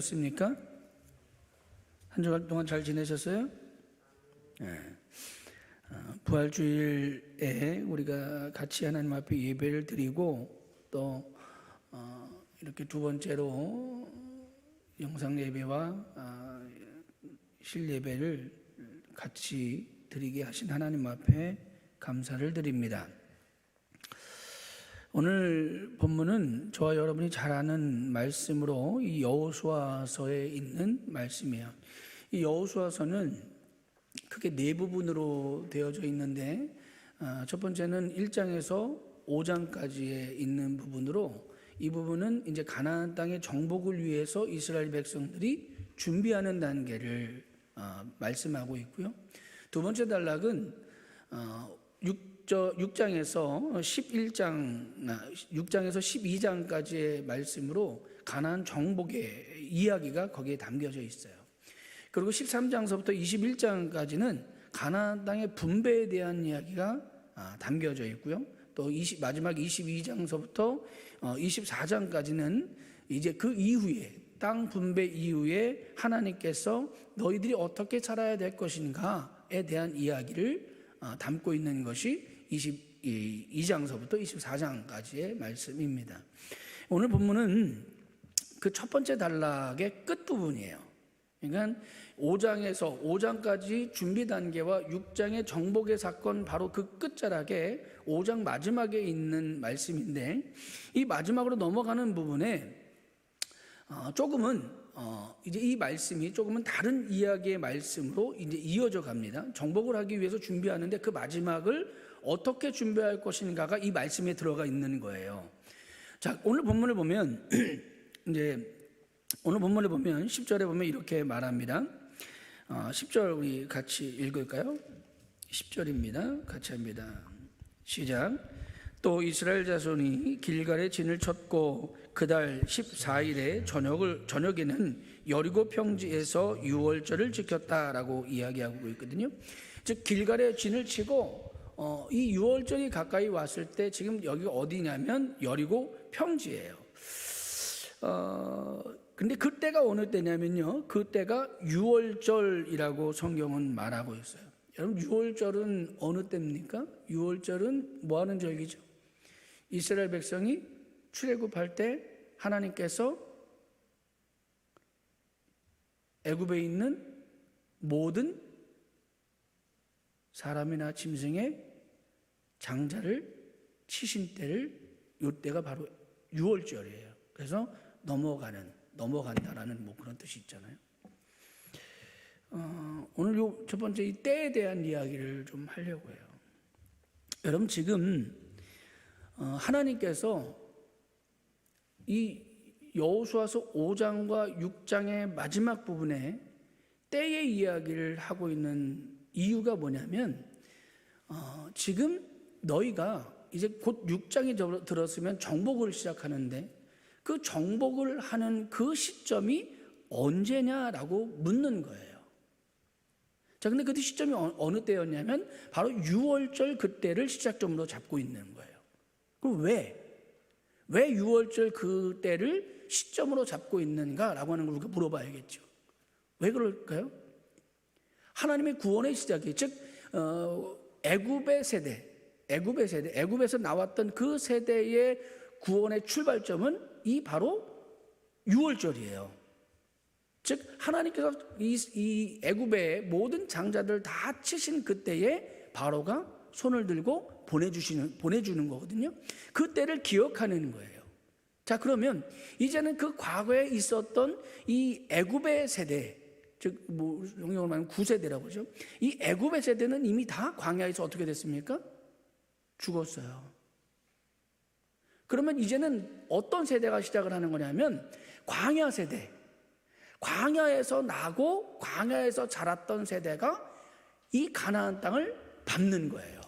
습니까? 한 주간 동안 잘 지내셨어요? 네. 부활주일에 우리가 같이 하나님 앞에 예배를 드리고 또 이렇게 두 번째로 영상 예배와 실 예배를 같이 드리게 하신 하나님 앞에 감사를 드립니다. 오늘 본문은 저와 여러분이 잘 아는 말씀으로 이 여호수아서에 있는 말씀이에요. 이 여호수아서는 크게 네 부분으로 되어져 있는데 첫 번째는 1장에서 5장까지에 있는 부분으로 이 부분은 이제 가나안 땅의 정복을 위해서 이스라엘 백성들이 준비하는 단계를 말씀하고 있고요. 두 번째 단락은 6장에서 12장까지의 말씀으로 가나안 정복의 이야기가 거기에 담겨져 있어요. 그리고 13장서부터 21장까지는 가나안 땅의 분배에 대한 이야기가 담겨져 있고요. 또 마지막 22장서부터 24장까지는 이제 그 이후에 땅 분배 이후에 하나님께서 너희들이 어떻게 살아야 될 것인가에 대한 이야기를 담고 있는 것이 22장서부터 24장까지의 말씀입니다. 오늘 본문은 그 첫 번째 단락의 끝부분이에요. 그러니까 5장에서 5장까지 준비 단계와 6장의 정복의 사건 바로 그 끝자락에 5장 마지막에 있는 말씀인데 이 마지막으로 넘어가는 부분에 조금은 이제 이 말씀이 조금은 다른 이야기의 말씀으로 이제 이어져 갑니다. 정복을 하기 위해서 준비하는데 그 마지막을 어떻게 준비할 것인가가 이 말씀에 들어가 있는 거예요. 자, 오늘 본문을 보면 이제 오늘 본문을 보면 10절에 보면 이렇게 말합니다. 10절 우리 같이 읽을까요? 10절입니다. 같이 합니다. 시작. 또 이스라엘 자손이 길갈에 진을 쳤고 그달 14일에 저녁에는 여리고 평지에서 유월절을 지켰다라고 이야기하고 있거든요. 즉 길갈에 진을 치고 이 유월절이 가까이 왔을 때 지금 여기가 어디냐면 여리고 평지예요. 근데 그때가 어느 때냐면요, 그때가 유월절이라고 성경은 말하고 있어요. 여러분, 유월절은 어느 때입니까? 유월절은 뭐 하는 절기죠? 이스라엘 백성이 출애굽할 때 하나님께서 애굽에 있는 모든 사람이나 짐승의 장자를 치신 때를, 이 때가 바로 유월절이에요. 그래서 넘어간다라는 뭐 그런 뜻이 있잖아요. 오늘 요 첫 번째 이 때에 대한 이야기를 좀 하려고 해요. 여러분, 지금 하나님께서 이 여호수아서 5장과 6장의 마지막 부분에 때의 이야기를 하고 있는 이유가 뭐냐면 지금 너희가 이제 곧 6장이 들었으면 정복을 시작하는데 그 정복을 하는 그 시점이 언제냐라고 묻는 거예요. 자, 근데 그 시점이 어느 때였냐면 바로 유월절 그때를 시작점으로 잡고 있는 거예요. 그럼 왜 유월절 그때를 시점으로 잡고 있는가라고 하는 걸 우리가 물어봐야겠죠. 왜 그럴까요? 하나님의 구원의 시작이, 즉 애굽의 세대, 애굽에서 나왔던 그 세대의 구원의 출발점은 이 바로 유월절이에요. 즉 하나님께서 이 애굽의 모든 장자들 다 치신 그때에 바로가 손을 들고 보내주는 거거든요. 그때를 기억하는 거예요. 자, 그러면 이제는 그 과거에 있었던 이 애굽의 세대, 즉 뭐 영어로 말하면 9세대라고 하죠. 이 애굽의 세대는 이미 다 광야에서 어떻게 됐습니까? 죽었어요. 그러면 이제는 어떤 세대가 시작을 하는 거냐면 광야 세대, 광야에서 나고 광야에서 자랐던 세대가 이 가나안 땅을 밟는 거예요.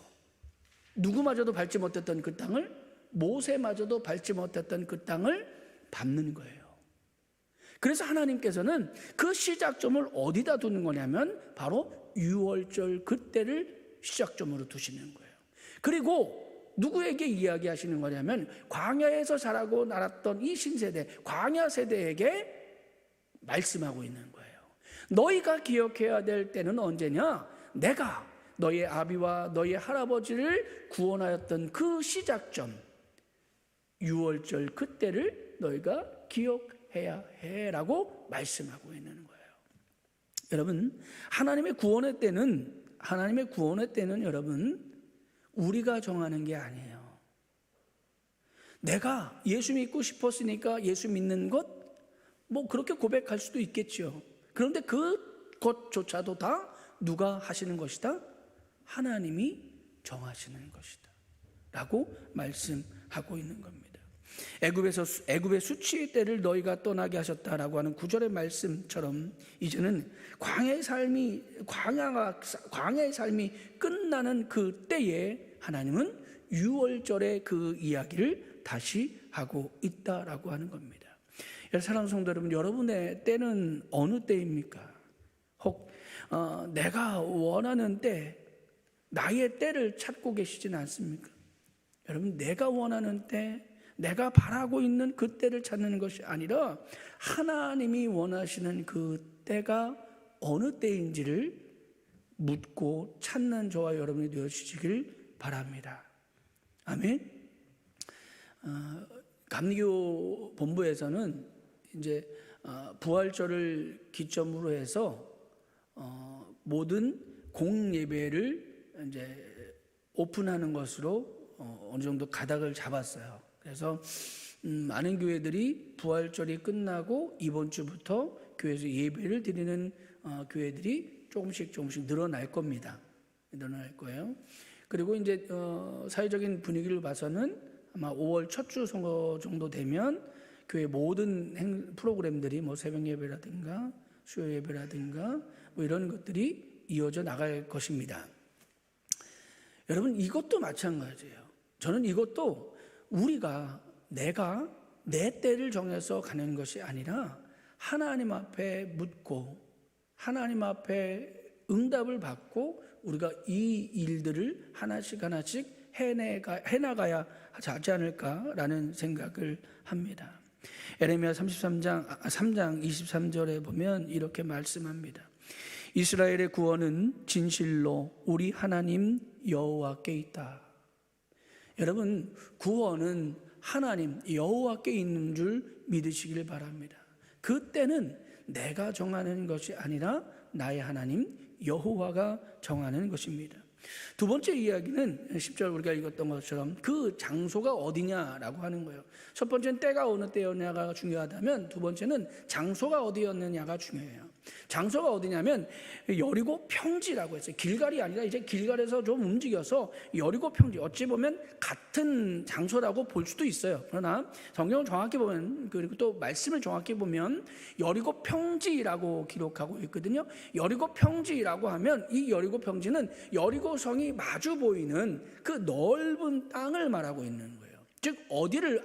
누구마저도 밟지 못했던 그 땅을, 모세마저도 밟지 못했던 그 땅을 밟는 거예요. 그래서 하나님께서는 그 시작점을 어디다 두는 거냐면 바로 유월절 그때를 시작점으로 두시는 거예요. 그리고 누구에게 이야기하시는 거냐면 광야에서 자라고 날았던 이 신세대, 광야 세대에게 말씀하고 있는 거예요. 너희가 기억해야 될 때는 언제냐? 내가 너의 아비와 너의 할아버지를 구원하였던 그 시작점, 유월절 그때를 너희가 기억해야 해라고 말씀하고 있는 거예요. 여러분, 하나님의 구원의 때는 여러분 우리가 정하는 게 아니에요. 내가 예수 믿고 싶었으니까 예수 믿는 것, 그렇게 고백할 수도 있겠죠. 그런데 그것조차도 다 누가 하시는 것이다? 하나님이 정하시는 것이다 라고 말씀하고 있는 겁니다. 애굽의 수치의 때를 너희가 떠나게 하셨다라고 하는 9절의 말씀처럼 이제는 광야의 삶이 끝나는 그 때에 하나님은 유월절의 그 이야기를 다시 하고 있다라고 하는 겁니다. 사랑하는 성도 여러분, 여러분의 때는 어느 때입니까? 혹 내가 원하는 때, 나의 때를 찾고 계시진 않습니까? 여러분, 내가 원하는 때, 내가 바라고 있는 그 때를 찾는 것이 아니라 하나님이 원하시는 그 때가 어느 때인지를 묻고 찾는 저와 여러분이 되어주시길 바랍니다. 아멘. 감리교 본부에서는 이제 부활절을 기점으로 해서 모든 공예배를 이제 오픈하는 것으로 어느 정도 가닥을 잡았어요. 그래서 많은 교회들이 부활절이 끝나고 이번 주부터 교회에서 예배를 드리는 교회들이 조금씩 늘어날 겁니다. 늘어날 거예요. 그리고 이제 사회적인 분위기를 봐서는 아마 5월 첫 주 선거 정도 되면 교회 모든 프로그램들이 새벽 예배라든가 수요 예배라든가 이런 것들이 이어져 나갈 것입니다. 여러분, 이것도 마찬가지예요. 저는 이것도 내가 내 때를 정해서 가는 것이 아니라 하나님 앞에 묻고 하나님 앞에 응답을 받고 우리가 이 일들을 하나씩 해나가야 하지 않을까라는 생각을 합니다. 에레미야 3장 23절에 보면 이렇게 말씀합니다. 이스라엘의 구원은 진실로 우리 하나님 여호와께 있다. 여러분, 구원은 하나님 여호와께 있는 줄 믿으시길 바랍니다. 그때는 내가 정하는 것이 아니라 나의 하나님 여호와가 정하는 것입니다. 두 번째 이야기는 10절 우리가 읽었던 것처럼 그 장소가 어디냐라고 하는 거예요. 첫 번째는 때가 어느 때였냐가 중요하다면 두 번째는 장소가 어디였느냐가 중요해요. 장소가 어디냐면 여리고 평지라고 했어요. 길갈이 아니라 이제 길갈에서 좀 움직여서 여리고 평지, 어찌 보면 같은 장소라고 볼 수도 있어요. 그러나 성경을 정확히 보면, 그리고 또 말씀을 정확히 보면 여리고 평지라고 기록하고 있거든요. 여리고 평지라고 하면 이 여리고 평지는 여리고 성이 마주 보이는 그 넓은 땅을 말하고 있는 거예요. 즉 어디를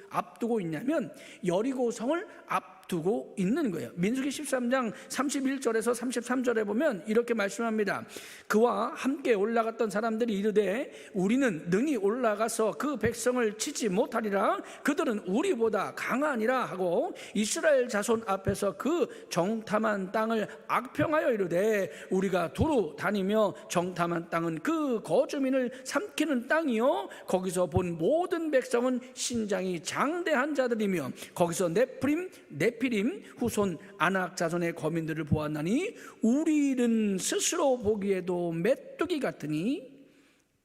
앞두고 있냐면 여리고성을 앞두고 있는 거예요. 민수기 13장 31절에서 33절에 보면 이렇게 말씀합니다. 그와 함께 올라갔던 사람들이 이르되 우리는 능히 올라가서 그 백성을 치지 못하리라. 그들은 우리보다 강하니라 하고 이스라엘 자손 앞에서 그 정탐한 땅을 악평하여 이르되 우리가 두루 다니며 정탐한 땅은 그 거주민을 삼키는 땅이요 거기서 본 모든 백성은 신장이 장대한 자들이며 거기서 네피림 후손 아낙 자손의 거민들을 보았나니 우리는 스스로 보기에도 메뚜기 같으니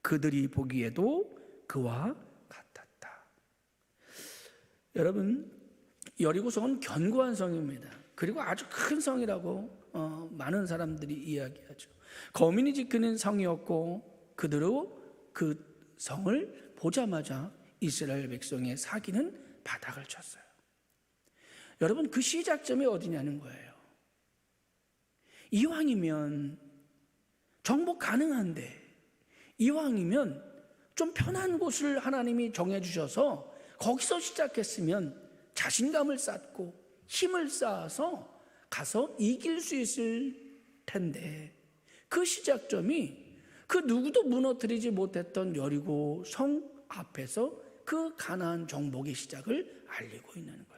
그들이 보기에도 그와 같았다. 여러분, 여리고성은 견고한 성입니다. 그리고 아주 큰 성이라고 많은 사람들이 이야기하죠. 거민이 지키는 성이었고 그대로 그 성을 보자마자 이스라엘 백성의 사기는 바닥을 쳤어요. 여러분, 그 시작점이 어디냐는 거예요. 이왕이면 정복 가능한데, 이왕이면 좀 편한 곳을 하나님이 정해주셔서 거기서 시작했으면 자신감을 쌓고 힘을 쌓아서 가서 이길 수 있을 텐데, 그 시작점이 그 누구도 무너뜨리지 못했던 여리고 성 앞에서 그 가나안 정복의 시작을 알리고 있는 거예요.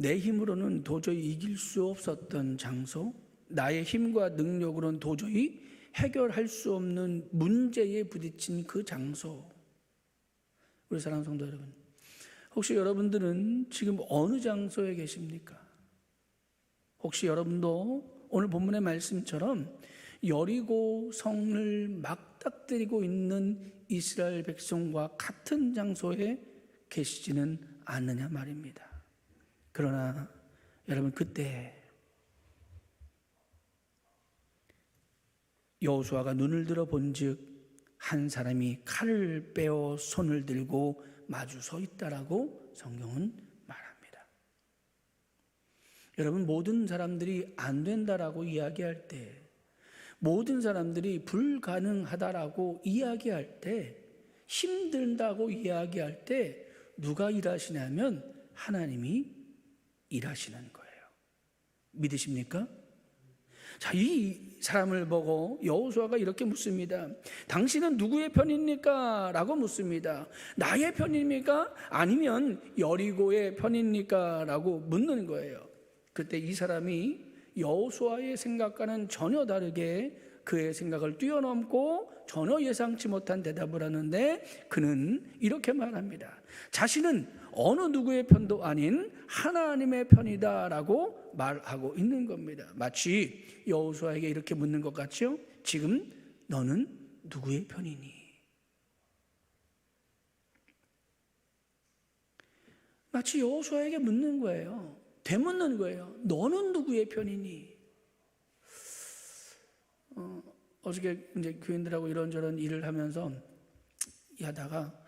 내 힘으로는 도저히 이길 수 없었던 장소, 나의 힘과 능력으로는 도저히 해결할 수 없는 문제에 부딪힌 그 장소. 우리 사랑하는 성도 여러분, 혹시 여러분들은 지금 어느 장소에 계십니까? 혹시 여러분도 오늘 본문의 말씀처럼 여리고 성을 맞닥뜨리고 있는 이스라엘 백성과 같은 장소에 계시지는 않느냐 말입니다. 그러나 여러분, 그때 여호수아가 눈을 들어 본즉 한 사람이 칼을 빼어 손을 들고 마주 서 있다라고 성경은 말합니다. 여러분, 모든 사람들이 안 된다라고 이야기할 때, 모든 사람들이 불가능하다라고 이야기할 때, 힘들다고 이야기할 때 누가 일하시냐면 하나님이 일하시는 거예요. 믿으십니까? 자, 이 사람을 보고 여호수아가 이렇게 묻습니다. 당신은 누구의 편입니까? 라고 묻습니다. 나의 편입니까? 아니면 여리고의 편입니까? 라고 묻는 거예요. 그때 이 사람이 여호수아의 생각과는 전혀 다르게 그의 생각을 뛰어넘고 전혀 예상치 못한 대답을 하는데, 그는 이렇게 말합니다. 자신은 어느 누구의 편도 아닌 하나님의 편이다라고 말하고 있는 겁니다. 마치 여호수아에게 이렇게 묻는 것 같죠? 지금 너는 누구의 편이니? 마치 여호수아에게 묻는 거예요. 되묻는 거예요. 너는 누구의 편이니? 어저께 이제 교인들하고 이런저런 일을 하면서 하다가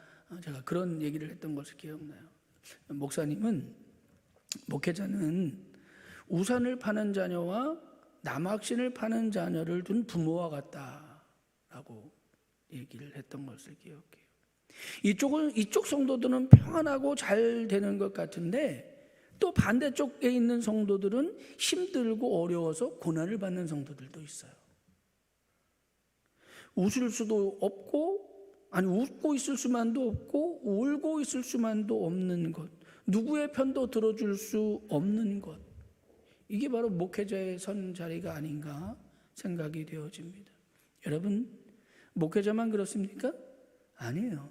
제가 그런 얘기를 했던 것을 기억나요. 목회자는 우산을 파는 자녀와 남학신을 파는 자녀를 둔 부모와 같다라고 얘기를 했던 것을 기억해요. 이쪽 성도들은 평안하고 잘 되는 것 같은데, 또 반대쪽에 있는 성도들은 힘들고 어려워서 고난을 받는 성도들도 있어요. 웃을 수도 없고, 아니 웃고 있을 수만도 없고 울고 있을 수만도 없는 것, 누구의 편도 들어줄 수 없는 것, 이게 바로 목회자의 선 자리가 아닌가 생각이 되어집니다. 여러분, 목회자만 그렇습니까? 아니에요.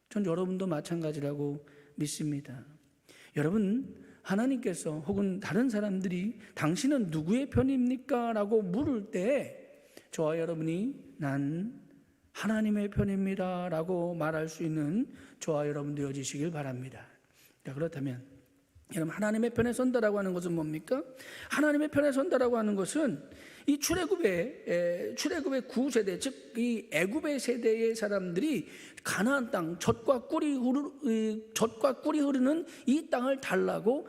전 여러분도 마찬가지라고 믿습니다. 여러분, 하나님께서 혹은 다른 사람들이 당신은 누구의 편입니까? 라고 물을 때 저와 여러분이 난 하나님의 편입니다 라고 말할 수 있는 저와 여러분 되어지시길 바랍니다. 자, 그렇다면 여러분, 하나님의 편에 선다라고 하는 것은 뭡니까? 하나님의 편에 선다라고 하는 것은 이 출애굽의 9세대, 즉 이 애굽의 세대의 사람들이 가나안 땅, 젖과 꿀이 흐르는 이 땅을 달라고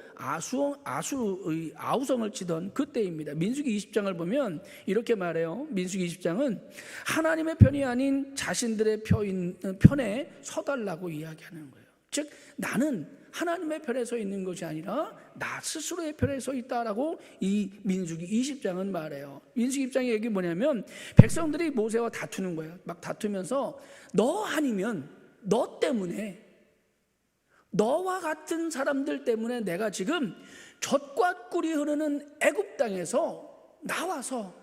아우성을 치던 그때입니다. 민수기 20장을 보면 이렇게 말해요. 민수기 20장은 하나님의 편이 아닌 자신들의 편에 서달라고 이야기하는 거예요. 즉 나는 하나님의 편에 서 있는 것이 아니라 나 스스로의 편에 서 있다라고 이 민수기 20장은 말해요. 민수기 20장의 얘기 뭐냐면 백성들이 모세와 다투는 거예요. 막 다투면서 너 아니면 너 때문에, 너와 같은 사람들 때문에 내가 지금 젖과 꿀이 흐르는 애굽 땅에서 나와서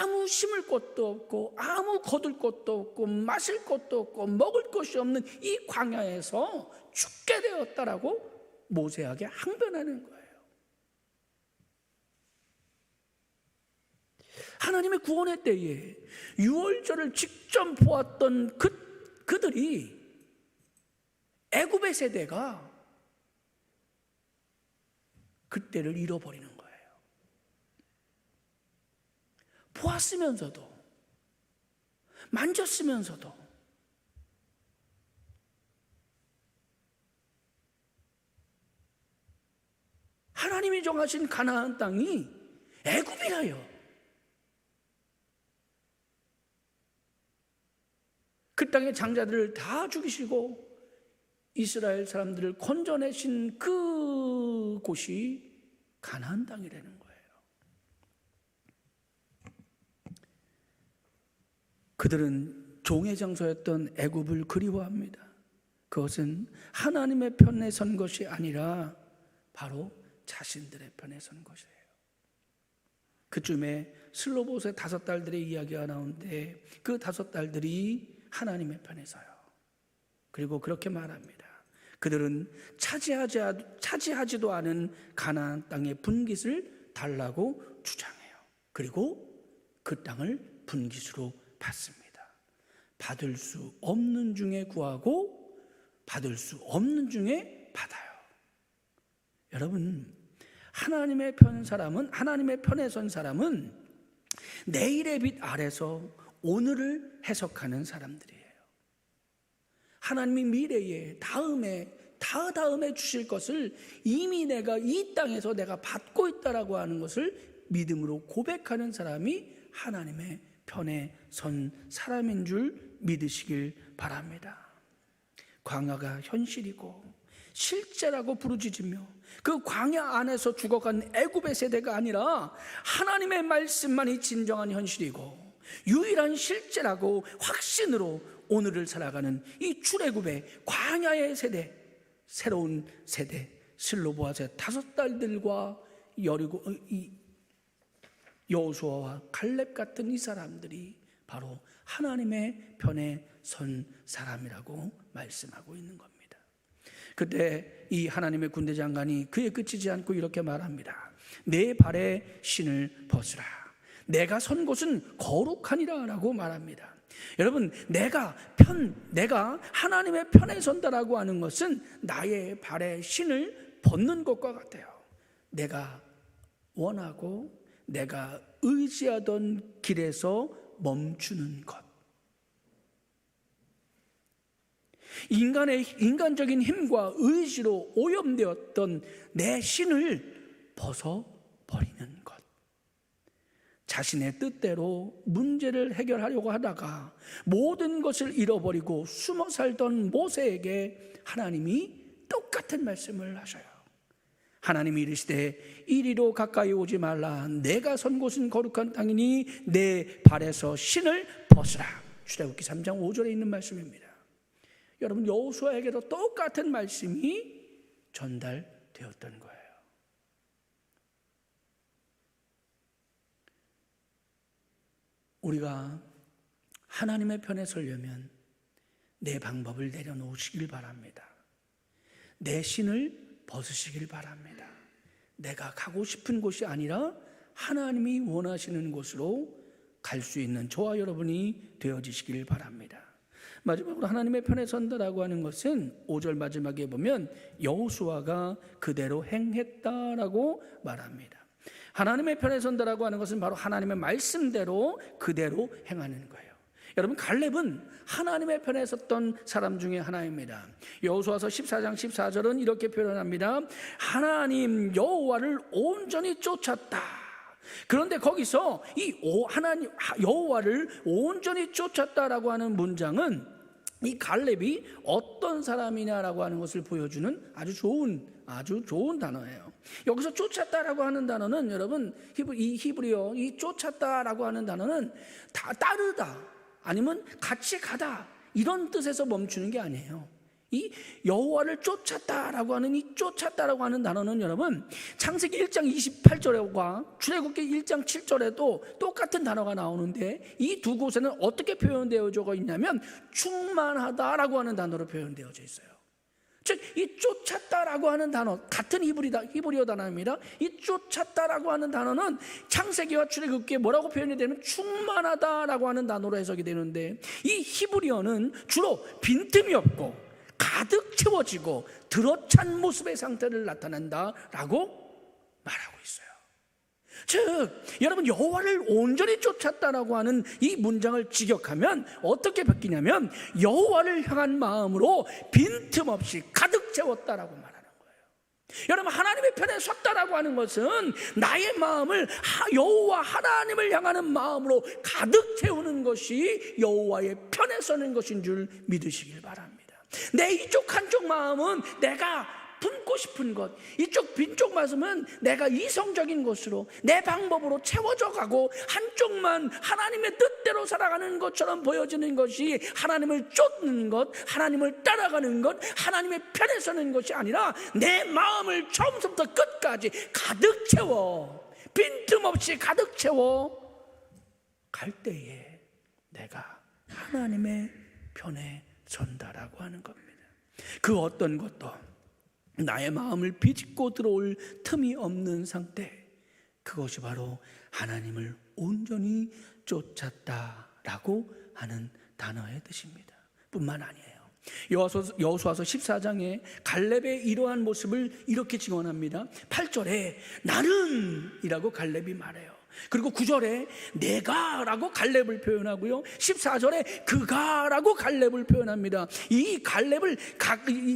아무 심을 것도 없고 아무 거둘 것도 없고 마실 것도 없고 먹을 것이 없는 이 광야에서 죽게 되었다라고 모세에게 항변하는 거예요. 하나님의 구원의 때에 유월절을 직접 보았던 그들이, 애굽의 세대가 그때를 잃어버리는 거예요. 보았으면서도, 만졌으면서도, 하나님이 정하신 가나안 땅이 애굽이라요. 그 땅의 장자들을 다 죽이시고 이스라엘 사람들을 건져내신 그 곳이 가나안 땅이라는 거예요. 그들은 종의 장소였던 애굽을 그리워합니다. 그것은 하나님의 편에 선 것이 아니라 바로 자신들의 편에 선 것이에요. 그쯤에 슬로보스의 5딸들의 이야기가 나오는데 그 5딸들이 하나님의 편에 서요. 그리고 그렇게 말합니다. 그들은 차지하지도 않은 가나안 땅의 분깃을 달라고 주장해요. 그리고 그 땅을 분깃으로 받습니다. 받을 수 없는 중에 구하고 받을 수 없는 중에 받아요. 여러분, 하나님의 편에 선 사람은 내일의 빛 아래서 오늘을 해석하는 사람들이에요. 하나님이 미래에 다음에 주실 것을 이미 내가 이 땅에서 내가 받고 있다라고 하는 것을 믿음으로 고백하는 사람이 하나님의 편에 선 사람인 줄 믿으시길 바랍니다. 광야가 현실이고 실제라고 부르짖으며 그 광야 안에서 죽어간 애굽의 세대가 아니라 하나님의 말씀만이 진정한 현실이고 유일한 실제라고 확신으로 오늘을 살아가는 이 출애굽의 광야의 세대, 새로운 세대, 슬로보아스의 5딸들과 여호수아와 갈렙 같은 이 사람들이 바로 하나님의 편에 선 사람이라고 말씀하고 있는 겁니다. 그때 이 하나님의 군대 장관이 그에 그치지 않고 이렇게 말합니다. 내 발에 신을 벗으라. 내가 선 곳은 거룩하니라 라고 말합니다. 여러분, 내가 하나님의 편에 선다라고 하는 것은 나의 발에 신을 벗는 것과 같아요. 내가 원하고 내가 의지하던 길에서 멈추는 것. 인간적인 힘과 의지로 오염되었던 내 신을 벗어버리는 것. 자신의 뜻대로 문제를 해결하려고 하다가 모든 것을 잃어버리고 숨어 살던 모세에게 하나님이 똑같은 말씀을 하셔요. 하나님이 이르시되 이리로 가까이 오지 말라. 내가 선 곳은 거룩한 땅이니 내 발에서 신을 벗으라. 출애굽기 3장 5절에 있는 말씀입니다. 여러분, 여호수아에게도 똑같은 말씀이 전달되었던 거예요. 우리가 하나님의 편에 서려면 내 방법을 내려놓으시길 바랍니다. 내 신을 벗으시길 바랍니다. 내가 가고 싶은 곳이 아니라 하나님이 원하시는 곳으로 갈 수 있는 저와 여러분이 되어지시길 바랍니다. 마지막으로 하나님의 편에 선다라고 하는 것은 5절 마지막에 보면 여호수아가 그대로 행했다라고 말합니다. 하나님의 편에 선다라고 하는 것은 바로 하나님의 말씀대로 그대로 행하는 거예요. 여러분, 갈렙은 하나님의 편에 섰던 사람 중에 하나입니다. 여호수아서 14장 14절은 이렇게 표현합니다. 하나님 여호와를 온전히 쫓았다. 그런데 거기서 이 하나님 여호와를 온전히 쫓았다라고 하는 문장은 이 갈렙이 어떤 사람이냐라고 하는 것을 보여주는 아주 좋은 단어예요. 여기서 쫓았다라고 하는 단어는 여러분 이 히브리어 이 쫓았다라고 하는 단어는 다 따르다 아니면 같이 가다 이런 뜻에서 멈추는 게 아니에요. 이 여호와를 쫓았다라고 하는 이 쫓았다라고 하는 단어는 여러분 창세기 1장 28절과 출애굽기 1장 7절에도 똑같은 단어가 나오는데 이 두 곳에는 어떻게 표현되어져 있냐면 충만하다라고 하는 단어로 표현되어져 있어요. 즉 이 쫓았다라고 하는 단어 같은 히브리어 단어입니다. 이 쫓았다라고 하는 단어는 창세기와 출애굽기에 뭐라고 표현이 되면 충만하다라고 하는 단어로 해석이 되는데 이 히브리어는 주로 빈틈이 없고 가득 채워지고 들어찬 모습의 상태를 나타낸다라고 말하고 있어요. 즉 여러분 여호와를 온전히 쫓았다라고 하는 이 문장을 직역하면 어떻게 바뀌냐면 여호와를 향한 마음으로 빈틈없이 가득 채웠다라고 말하는 거예요. 여러분 하나님의 편에 섰다라고 하는 것은 나의 마음을 여호와 하나님을 향하는 마음으로 가득 채우는 것이 여호와의 편에 서는 것인 줄 믿으시길 바랍니다. 내 이쪽 한쪽 마음은 내가 품고 싶은 것, 이쪽 빈쪽 말씀은 내가 이성적인 것으로 내 방법으로 채워져 가고 한쪽만 하나님의 뜻대로 살아가는 것처럼 보여지는 것이 하나님을 쫓는 것, 하나님을 따라가는 것, 하나님의 편에 서는 것이 아니라 내 마음을 처음부터 끝까지 가득 채워, 빈틈없이 가득 채워 갈 때에 내가 하나님의 편에 선다라고 하는 겁니다. 그 어떤 것도 나의 마음을 비집고 들어올 틈이 없는 상태, 그것이 바로 하나님을 온전히 쫓았다라고 하는 단어의 뜻입니다. 뿐만 아니에요. 여호수아서 14장에 갈렙의 이러한 모습을 이렇게 증언합니다. 8절에 나는 이라고 갈렙이 말해요. 그리고 9절에 내가 라고 갈렙을 표현하고요, 14절에 그가 라고 갈렙을 표현합니다. 이 갈렙을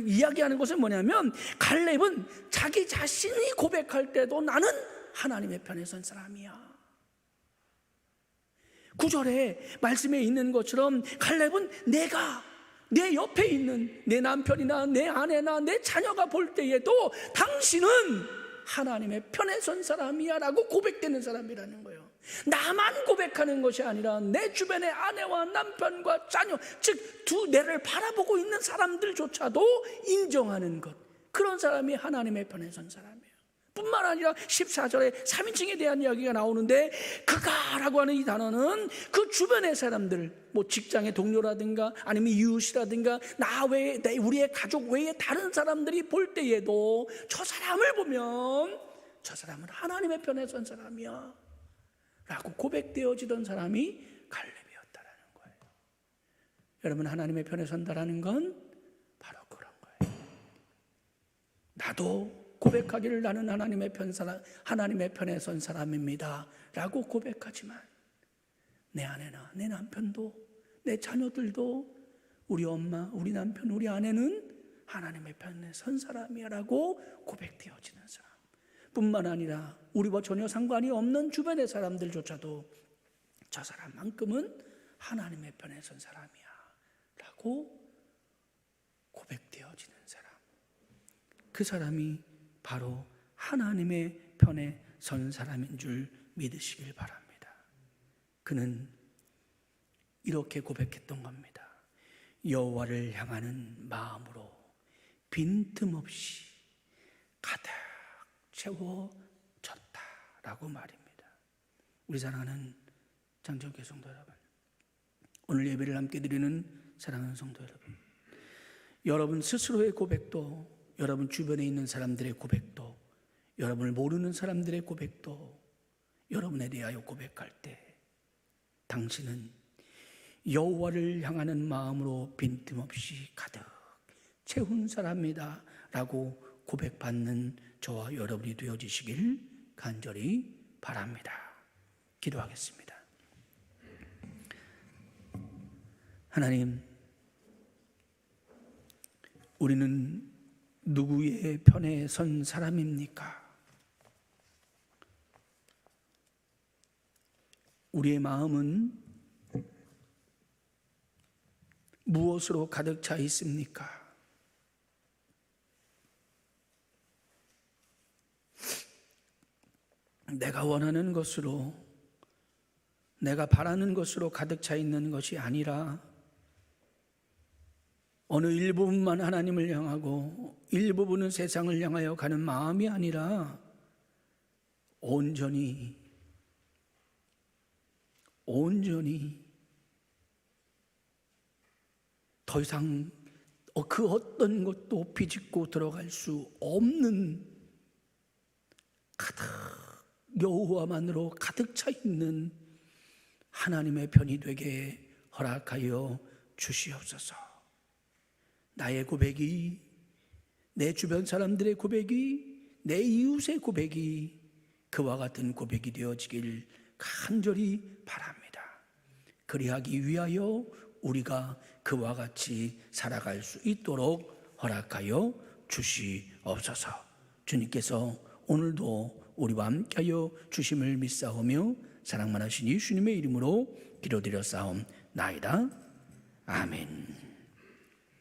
이야기하는 것은 뭐냐면, 갈렙은 자기 자신이 고백할 때도 나는 하나님의 편에 선 사람이야. 9절에 말씀에 있는 것처럼 갈렙은 내가 내 옆에 있는 내 남편이나 내 아내나 내 자녀가 볼 때에도 당신은 하나님의 편에 선 사람이야 라고 고백되는 사람이라는 거예요. 나만 고백하는 것이 아니라 내 주변의 아내와 남편과 자녀, 즉 내를 바라보고 있는 사람들조차도 인정하는 것, 그런 사람이 하나님의 편에 선 사람이에요. 뿐만 아니라 14절에 3인칭에 대한 이야기가 나오는데, 그가라고 하는 이 단어는 그 주변의 사람들, 뭐 직장의 동료라든가 아니면 이웃이라든가 나 외에 우리의 가족 외에 다른 사람들이 볼 때에도 저 사람을 보면 저 사람은 하나님의 편에 선 사람이야 라고 고백되어지던 사람이 갈렙이었다라는 거예요. 여러분, 하나님의 편에 선다라는 건 바로 그런 거예요. 나도 고백하기를 나는 하나님의 편에 선 사람입니다 라고 고백하지만, 내 아내나 내 남편도 내 자녀들도 우리 엄마, 우리 남편, 우리 아내는 하나님의 편에 선 사람이야 라고 고백되어지는 사람, 뿐만 아니라 우리와 전혀 상관이 없는 주변의 사람들조차도 저 사람만큼은 하나님의 편에 선 사람이야 라고 고백되어지는 사람, 그 사람이 바로 하나님의 편에 선 사람인 줄 믿으시길 바랍니다. 그는 이렇게 고백했던 겁니다. 여호와를 향하는 마음으로 빈틈없이 가득 채워졌다라고 말입니다. 우리 사랑하는 장정교 성도 여러분, 오늘 예배를 함께 드리는 사랑하는 성도 여러분, 여러분 스스로의 고백도, 여러분 주변에 있는 사람들의 고백도, 여러분을 모르는 사람들의 고백도 여러분에 대하여 고백할 때 당신은 여호와를 향하는 마음으로 빈틈없이 가득 채운 사람이다 라고 고백받는 저와 여러분이 되어지시길 간절히 바랍니다. 기도하겠습니다. 하나님, 우리는 누구의 편에 선 사람입니까? 우리의 마음은 무엇으로 가득 차 있습니까? 내가 원하는 것으로, 내가 바라는 것으로 가득 차 있는 것이 아니라 어느 일부분만 하나님을 향하고 일부분은 세상을 향하여 가는 마음이 아니라 온전히 더 이상 그 어떤 것도 비집고 들어갈 수 없는 가득 여호와만으로 가득 차 있는 하나님의 편이 되게 허락하여 주시옵소서. 나의 고백이, 내 주변 사람들의 고백이, 내 이웃의 고백이 그와 같은 고백이 되어지길 간절히 바랍니다. 그리하기 위하여 우리가 그와 같이 살아갈 수 있도록 허락하여 주시옵소서. 주님께서 오늘도 우리와 함께하여 주심을 믿사오며 사랑 많으신 예수님의 이름으로 기도드렸사옵나이다. 아멘.